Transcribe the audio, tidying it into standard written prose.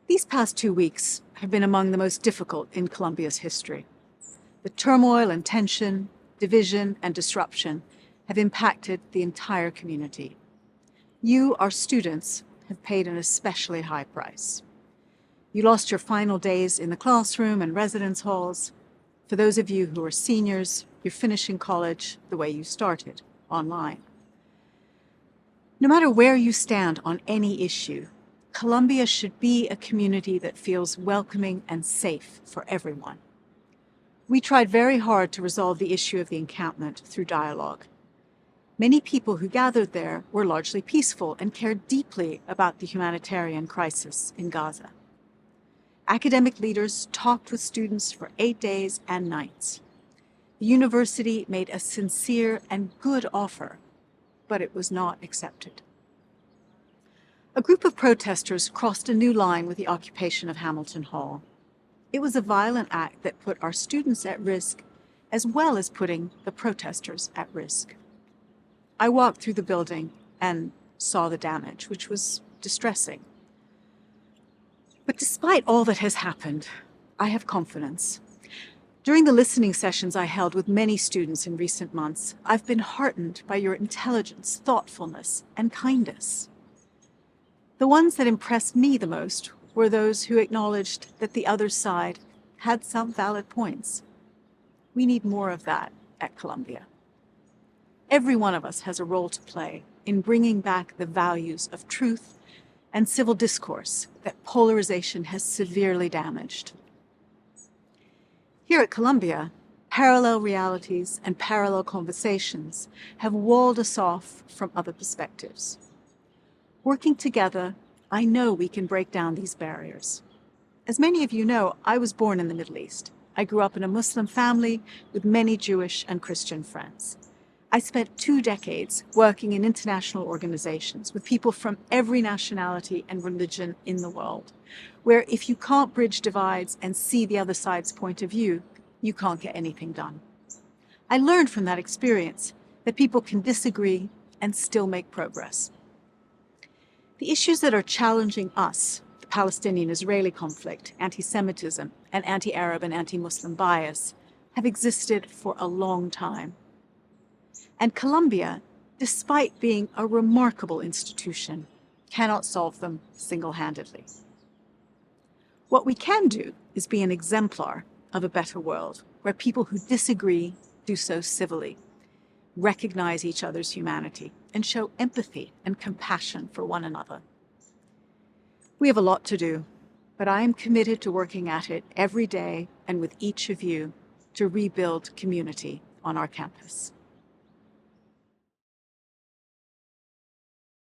These past 2 weeks have been among the most difficult in Colombia's history. The turmoil and tension, division and disruption have impacted the entire community. You, our students, have paid an especially high price. You lost your final days in the classroom and residence halls. For those of you who are seniors, you're finishing college the way you started, online. No matter where you stand on any issue, Colombia should be a community that feels welcoming and safe for everyone. We tried very hard to resolve the issue of the encampment through dialogue. Many people who gathered there were largely peaceful and cared deeply about the humanitarian crisis in Gaza. Academic leaders talked with students for 8 days and nights. The university made a sincere and good offer, but it was not accepted. A group of protesters crossed a new line with the occupation of Hamilton Hall. It was a violent act that put our students at risk, as well as putting the protesters at risk. I walked through the building and saw the damage, which was distressing. But despite all that has happened, I have confidence. During the listening sessions I held with many students in recent months, I've been heartened by your intelligence, thoughtfulness, and kindness. The ones that impressed me the most were those who acknowledged that the other side had some valid points. We need more of that at Columbia. Every one of us has a role to play in bringing back the values of truth and civil discourse that polarization has severely damaged. Here at Columbia, parallel realities and parallel conversations have walled us off from other perspectives. Working together, I know we can break down these barriers. As many of you know, I was born in the Middle East. I grew up in a Muslim family with many Jewish and Christian friends. I spent 2 decades working in international organizations with people from every nationality and religion in the world, where if you can't bridge divides and see the other side's point of view, you can't get anything done. I learned from that experience that people can disagree and still make progress. The issues that are challenging us, the Palestinian-Israeli conflict, antisemitism, and anti-Arab and anti-Muslim bias, have existed for a long time. And Columbia, despite being a remarkable institution, cannot solve them single-handedly. What we can do is be an exemplar of a better world, where people who disagree do so civilly, recognize each other's humanity, and show empathy and compassion for one another. We have a lot to do, but I am committed to working at it every day and with each of you to rebuild community on our campus.